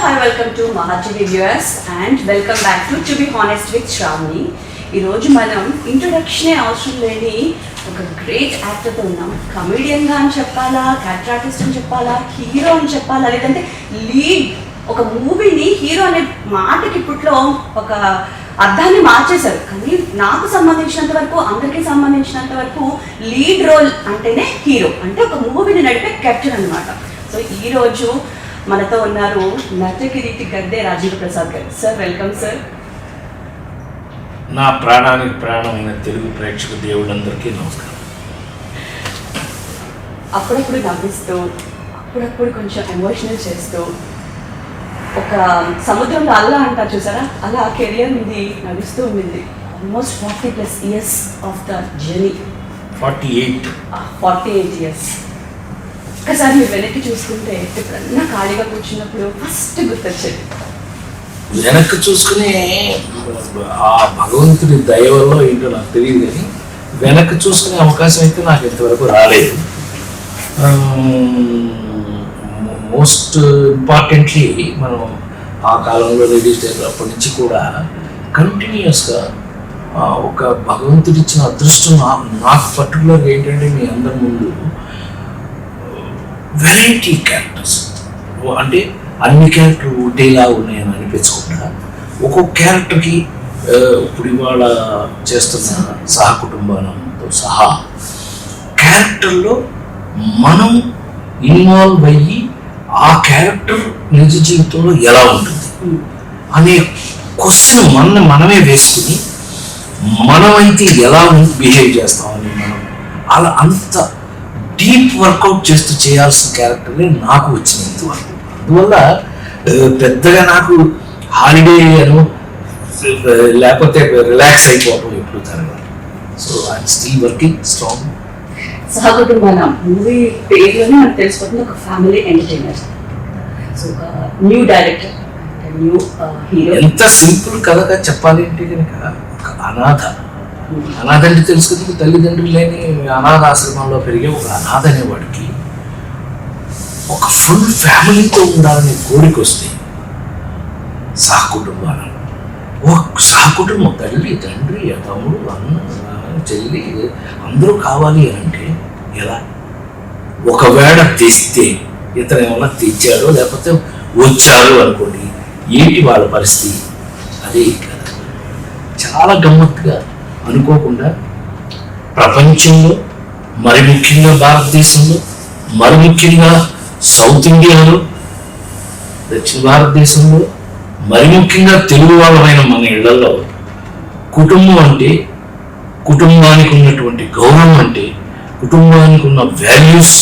hi, welcome to Maha TV viewers and welcome back to Be Honest with Shravani. ఈరోజు మనం ఇంట్రొడక్షనే అవసరం లేని ఒక గ్రేట్ యాక్టర్తో ఉన్నాం. కమెడియన్గా అని చెప్పాలా, క్యారెక్టర్ ఆర్టిస్ట్ అని చెప్పాలా, హీరో అని చెప్పాలా, లేదంటే లీడ్ ఒక మూవీని హీరో అనే మాటకి ఇప్పట్లో ఒక అర్థాన్ని మార్చేశారు. కానీ నాకు సంబంధించినంత వరకు, అందరికీ సంబంధించినంత వరకు లీడ్ రోల్ అంటేనే హీరో, అంటే ఒక మూవీని నడిపే కెప్టెన్ అనమాట. సో ఈరోజు మనతో ఉన్నారు నటకిరీటి గద్దె రాజేంద్ర ప్రసాద్ గారు. Sir welcome sir. నా ప్రాణానికి ప్రాణమైన తెలుగు ప్రేక్షక దేవుళ్ళందరికీ నమస్కారం. అప్పుడప్పుడు నవ్విస్తూ, అప్పుడప్పుడు కొంచెం ఎమోషనల్ చేస్తూ, ఒక సముద్రంలో అల్లా అంటారు చూసారా, అలా కెరియర్ మీద నడుస్తూ ఉండింది. Almost 40+ years of the journey. 48 years. ఒకసారి మీరు వెనక్కి చూసుకుంటే ఎప్పుడన్నా ఖాళీగా కూర్చున్నప్పుడు ఫస్ట్ గుర్తొచ్చేది వెనక్కి చూసుకునే ఆ భగవంతుడి దయ వల్ల ఏంటో నాకు తెలియదు, కానీ వెనక్కి చూసుకునే అవకాశం అయితే నాకు ఇంతవరకు రాలేదు. మోస్ట్ ఇంపార్టెంట్లీ మనం ఆ కాలంలో రిలీజ్ అయినప్పటి నుంచి కూడా కంటిన్యూస్గా ఒక భగవంతుడిచ్చిన అదృష్టం నాకు పర్టికులర్గా ఏంటంటే మీ అందరి ముందు వెరైటీ క్యారెక్టర్స్, అంటే అన్ని క్యారెక్టర్లు ఒకటేలా ఉన్నాయని అనిపించకుండా ఒక్కొక్క క్యారెక్టర్కి ఇప్పుడు ఇవాళ చేస్తున్న సహకుటుంబంతో సహా క్యారెక్టర్లో మనం ఇన్వాల్వ్ అయ్యి ఆ క్యారెక్టర్ నిజ జీవితంలో ఎలా ఉంటుంది అనే క్వశ్చన్ మనమే వేసుకుని మనమైతే ఎలా బిహేవ్ చేస్తామని మనం అలా అంత డీప్ వర్కౌట్ చేస్తూ చేయాల్సిన క్యారెక్టర్ని నాకు వచ్చింది ఇంతవరకు. అందువల్ల పెద్దగా నాకు హాలిడే అను లేకపోతే రిలాక్స్ అయిపోవడం ఎప్పుడు జరగదు. So I'm still working strong. Sahakutumbam movie పేరులోనే మనకు తెలిసిపోతుంది ఒక ఫ్యామిలీ ఎంటర్టైనర్. సో ఒక న్యూ డైరెక్టర్, న్యూ హీరో. ఎంత సింపుల్ కథగా చెప్పాలి అంటే కనుక ఒక అనాథ అంటే తెలుసుకుంటే తల్లిదండ్రులు లేని అనాథ ఆశ్రమంలో పెరిగే ఒక అనాథ అనేవాడికి ఒక ఫుల్ ఫ్యామిలీతో ఉండాలనే కోరిక వస్తే సహకుటుంబాలు, సహకుటుంబం తల్లి తండ్రి తమ్ముడు అన్న చెల్లి అందరూ కావాలి అంటే ఎలా? ఒకవేళ తెస్తే ఇతను ఏమన్నా తెచ్చాడో లేకపోతే వచ్చారు అనుకోండి, ఏంటి వాళ్ళ పరిస్థితి? అదే కదా చాలా గమ్మత్తుగా అనుకోకుండా ప్రపంచంలో, మరి ముఖ్యంగా భారతదేశంలో, మరి ముఖ్యంగా సౌత్ ఇండియాలో, దక్షిణ భారతదేశంలో, మరి ముఖ్యంగా తెలుగు వాళ్ళమైన మన ఇళ్లలో కుటుంబం అంటే, కుటుంబానికి ఉన్నటువంటి గౌరవం అంటే, కుటుంబానికి ఉన్న వాల్యూస్,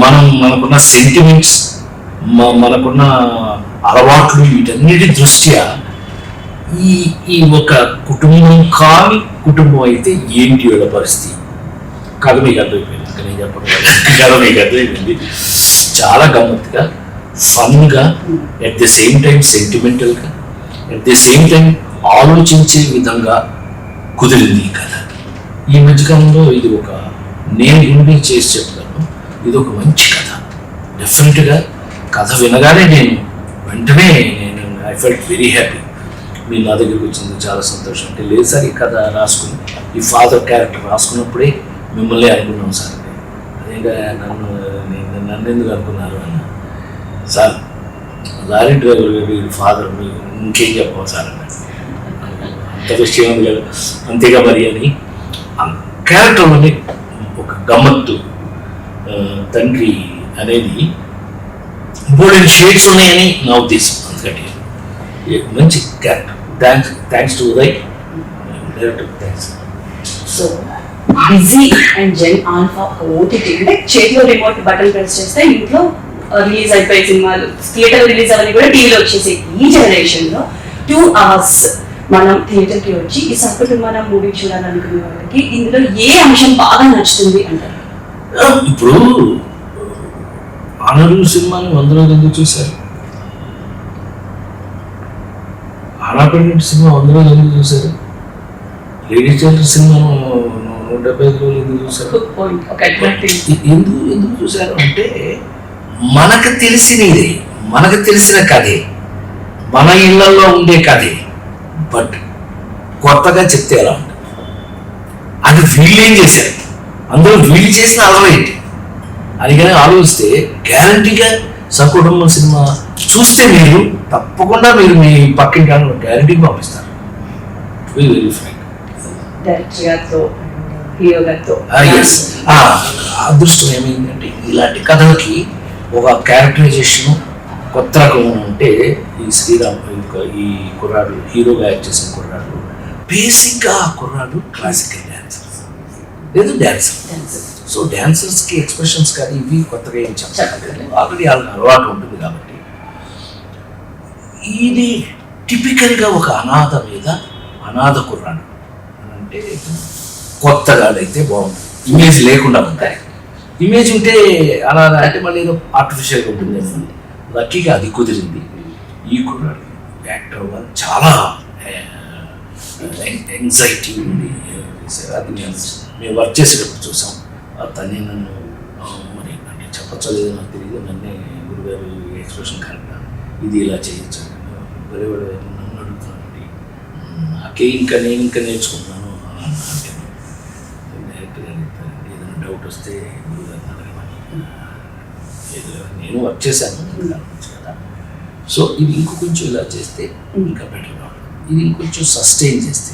మనకున్న సెంటిమెంట్స్, మనకున్న అలవాట్లు, వీటన్నిటి దృష్ట్యా ఈ ఒక కుటుంబం కాని కుటుంబం అయితే ఏంటి వీళ్ళ పరిస్థితి? కథ మీకు అర్థమైపోయింది, నేను చెప్పడం కథ మీకు అర్థమైపోయింది. చాలా గమ్మత్తుగా, ఫన్గా, ఎట్ ది సేమ్ టైం సెంటిమెంటల్గా, ఎట్ ది సేమ్ టైం ఆలోచించే విధంగా కుదిరింది ఈ కథ. ఈ మధ్యకాలంలో ఇది ఒక, నేను ఇండియన్ చేసి చెప్తాను, ఇది ఒక మంచి కథ. డెఫినెట్గా కథ వినగానే వెంటనే ఐ ఫెల్ట్ వెరీ హ్యాపీ. మీరు నా దగ్గరికి వచ్చింది చాలా సంతోషం. అంటే లేదు సార్, ఈ కథ రాసుకుని ఈ ఫాదర్ క్యారెక్టర్ రాసుకున్నప్పుడే మిమ్మల్ని అనుకున్నాం సార్. అదేగా నన్ను ఎందుకు అనుకున్నారు అన్న. సార్ లారీ డ్రైవర్ ఫాదర్, మీరు ఇంకేం చెప్పాం సార్ అన్న. అంత విషయం ఉంది కదా, అంతేగా మరి అని క్యారెక్టర్లోని ఒక గమ్మత్తు తండ్రి అనేది బోల్డెన్ షేడ్స్ ఉన్నాయని నా ఉద్దేశం. అందుకంటే మంచి character. Thanks to Uday director. Thanks. So busy and gen alpha OTT అంటే చేతిలో రిమోట్ బటన్ ప్రెస్ చేస్తే ఇంట్లో రిలీజ్ అయిపోయే సినిమాలు, థియేటర్ రిలీజ్ అవన్నీ కూడా టీవీలో వచ్చేసి ఈ జనరేషన్లో 2 hours మనం థియేటర్కి వచ్చి ఈ సహకుటుంబం మూవీ చూడాలనుకునే వాళ్ళకి ఇందులో ఏ అంశం బాగా నచ్చుతుంది అంటారు? ఇప్పుడు ఆనరు సినిమాని 100 రోజులు ఎందుకు చూశారు? ఆనాపల్లి సినిమా 100 రోజులు ఎందుకు చూశారు? లేడీస్ టైలర్ సినిమా 175 రోజులు ఎందుకు చూశారు? ఎందుకు చూశారు అంటే మనకు తెలిసినది, మనకు తెలిసిన కథే, మన ఇళ్లలో ఉండే కథే, బట్ కొత్తగా చెప్తే ఎలా ఉంటుంది? అది వీళ్ళు ఏం చేశారు, అందులో వీళ్ళు చేసిన అలవాటు అని కానీ ఆలోచిస్తే గ్యారంటీగా సకుటుంబం సినిమా చూస్తే మీరు తప్పకుండా మీరు మీ పక్కింటి గ్యారంటీగా పంపిస్తారు. Very frank. డైరెక్టర్ గారితో, హీరో గారితో అదృష్టం ఏమైందంటే ఇలాంటి కథలకి ఒక క్యారెక్టరైజేషన్ కొత్త రకం ఉంటే ఈ శ్రీరామ్ ఈ కుర్రాడు హీరోగా యాక్ట్ చేసిన కుర్రాడు బేసిక్గా ఆ కుర్రాడు క్లాసికల్ డ్యాన్సర్ లేదు డ్యాన్సర్. సో డ్యాన్సర్స్కి ఎక్స్ప్రెషన్స్ కానీ ఇవి కొత్తగా ఏం చెప్పాలి, ఆల్రెడీ వాళ్ళకి అలవాటు ఉంటుంది కాబట్టి ఇది టిపికల్గా ఒక అనాథ మీద అనాథ కుర్రాడు అని అంటే కొత్తగా అయితే బాగుంటుంది. ఇమేజ్ లేకుండా ఉంటాయి. ఇమేజ్ ఉంటే అనాథ అంటే మళ్ళీ ఏదో ఆర్టిఫిషియల్గా ఉంటుంది. లక్కీగా అది కుదిరింది. ఈ కుర్రాడు యాక్టర్ వాళ్ళు చాలా యాంగ్జైటీ ఉంది. అది మేము వర్క్ చేసేటప్పుడు చూసాం. తనే నన్ను మరి అంటే చెప్పచ్చో లేదో నాకు తెలియదు, నన్నే గురుగారు ఎక్స్ప్రెషన్ కరెక్ట్గా ఇది ఇలా చేయొచ్చు వరే నన్ను అడుగుతున్నానండి. నాకే ఇంకా నేర్చుకుంటున్నాను అంటే డైరెక్ట్గా ఏదైనా డౌట్ వస్తే గురుగారిని అడగమని. నేను వర్క్ చేశాను కదా. సో ఇది ఇంకొంచెం ఇలా చేస్తే ఇంకా బెటర్గా ఉంటుంది. ఇది ఇంకొంచెం సస్టైన్ చేస్తే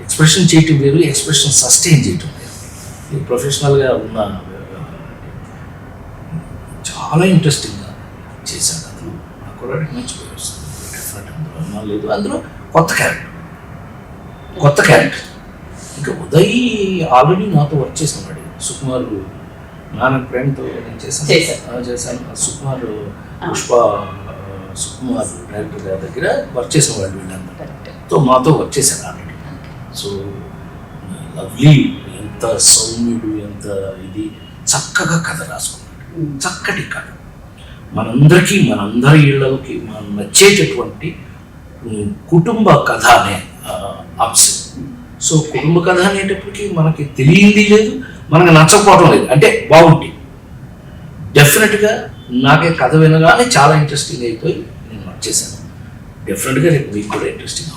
ఎక్స్ప్రెషన్ చేయటం వేరు, ఎక్స్ప్రెషన్ సస్టైన్ చేయటం వేరు. ఇది ప్రొఫెషనల్గా ఉన్న చాలా ఇంట్రెస్టింగ్గా చేశాను. అందులో నాకు కూడా మంచి పేరు వస్తుంది. డెఫినెట్ అందులో లేదు, అందులో కొత్త క్యారెక్టర్. ఇంకా ఉదయ్ ఆల్రెడీ నాతో వర్క్ చేసిన వాడు. సుకుమార్ నాన్న ప్రేమతో నేను చేశాను. సుకుమార్ పుష్ప సుకుమార్ డైరెక్టర్ గారి దగ్గర వర్క్ చేసిన వాళ్ళు వీళ్ళందరితో మాతో వర్క్ చేశాను ఆల్రెడీ. సో లవ్లీ, ఎంత సౌమ్యుడు, ఎంత ఇది చక్కగా కథ రాసుకున్నాడు. చక్కటి కథ మనందరి ఇళ్ళకి మనం నచ్చేటటువంటి కుటుంబ కథ అనే అంశం. సో కుటుంబ కథ అనేటప్పటికీ మనకి తెలియంది లేదు, మనకు నచ్చకపోవడం లేదు. అంటే బాగుంటుంది. డెఫినెట్గా నాకే కథ వినగానే చాలా ఇంట్రెస్టింగ్ అయిపోయి నేను వర్క్ చేశాను. డెఫినెట్గా రేపు మీకు కూడా ఇంట్రెస్టింగ్